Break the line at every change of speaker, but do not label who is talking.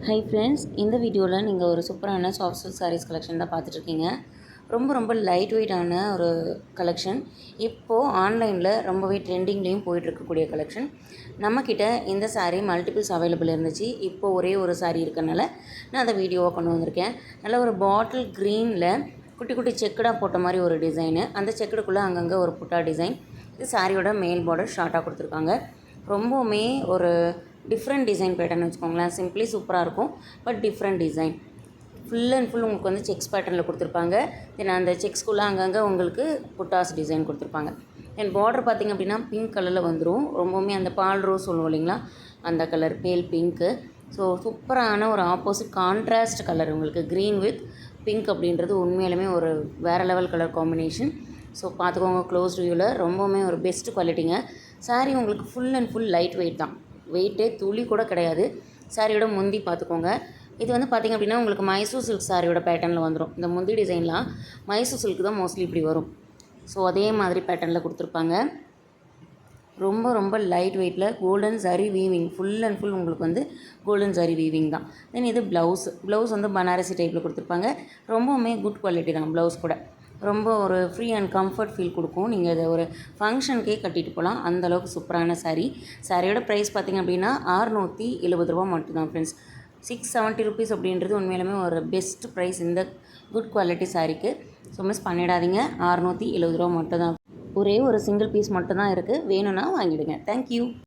Hi friends, இந்த வீடியோவில் நீங்கள் ஒரு சூப்பரான சாஃப்ட் சில்க் சாரீஸ் கலெக்ஷன் தான் பார்த்துட்ருக்கீங்க. ரொம்ப லைட் வெயிட்டான ஒரு கலெக்ஷன். இப்போது ஆன்லைனில் ரொம்பவே ட்ரெண்டிங்லேயும் போயிட்டுருக்கக்கூடிய கலெக்ஷன். நம்மக்கிட்ட இந்த சாரீ மல்டிபிள்ஸ் அவைலபிள் இருந்துச்சு. இப்போது ஒரே ஒரு சாரீ இருக்கனால நான் அதை வீடியோவாக கொண்டு வந்திருக்கேன். நல்ல ஒரு பாட்டில் க்ரீனில் குட்டி குட்டி செக்குடாக போட்ட மாதிரி ஒரு டிசைனு. அந்த செக்குடுக்குள்ளே அங்கங்கே ஒரு புட்டா டிசைன். இது சாரியோட மேல் பார்டர் ஷார்ட்டாக கொடுத்துருக்காங்க. ரொம்பவுமே ஒரு டிஃப்ரெண்ட் டிசைன் பேட்டர்ன் வச்சுக்கோங்களேன். சிம்பிளி சூப்பராக இருக்கும், but different design. Full and full உங்களுக்கு வந்து செக்ஸ் பேட்டர்னில் கொடுத்துருப்பாங்க. தென் அந்த செக்ஸ்குள்ளே அங்கங்கே உங்களுக்கு புட்டாஸ் டிசைன் கொடுத்துருப்பாங்க. தென் பார்டர் பார்த்திங்க அப்படின்னா பிங்க் கலரில் வந்துடும். ரொம்பவுமே அந்த பால் ரோஸ் சொல்லுவோம் இல்லைங்களா, அந்த கலர் பேல் பிங்க்கு. ஸோ சூப்பரான ஒரு ஆப்போசிட் கான்ட்ராஸ்ட் கலர். உங்களுக்கு க்ரீன் வித் பிங்க் அப்படின்றது உண்மையிலுமே ஒரு வேறு லெவல் கலர் காம்பினேஷன். ஸோ பார்த்துக்கோங்க க்ளோஸ் வியூவில். ரொம்பவுமே ஒரு பெஸ்ட் குவாலிட்டிங்க. சாரீ உங்களுக்கு full and full light weight தான். வெயிட்டே துளி கூட கிடையாது. சாரியோட முந்தி பார்த்துக்கோங்க. இது வந்து பார்த்திங்க அப்படின்னா உங்களுக்கு மைசூர் சில்க் சாரியோட பேட்டர்னில் வந்துடும். இந்த முந்தி டிசைன்லாம் மைசூர் சில்க் தான் மோஸ்ட்லி இப்படி வரும். ஸோ அதே மாதிரி பேட்டர்னில் கொடுத்துருப்பாங்க. ரொம்ப லைட் வெயிட்டில் கோல்டன் சரி வீவிங். ஃபுல் அண்ட் ஃபுல் உங்களுக்கு வந்து கோல்டன் சரி வீவிங் தான். தென் இது ப்ளவுஸ் வந்து பனாரசி டைப்பில் கொடுத்துருப்பாங்க. ரொம்பவுமே குட் குவாலிட்டி தான் ப்ளவுஸ் கூட. ரொம்ப ஒரு ஃப்ரீ அண்ட் கம்ஃபர்ட் ஃபீல் கொடுக்கும். நீங்கள் இதை ஒரு ஃபங்க்ஷனுக்கே கட்டிட்டு போகலாம். அந்தளவுக்கு சூப்பரான சாரீ. சாரியோட ப்ரைஸ் பார்த்திங்க அப்படின்னா 670 ரூபா மட்டும்தான் ஃப்ரெண்ட்ஸ். 670 ருபீஸ் அப்படின்றது உண்மையிலுமே ஒரு பெஸ்ட் ப்ரைஸ் இந்த குட் குவாலிட்டி சாரீக்கு. ஸோ மிஸ் பண்ணிடாதீங்க. 670 ரூபா மட்டும்தான். ஒரே ஒரு சிங்கிள் பீஸ் மட்டும்தான் இருக்குது. வேணும்னா வாங்கிடுங்க. தேங்க்யூ.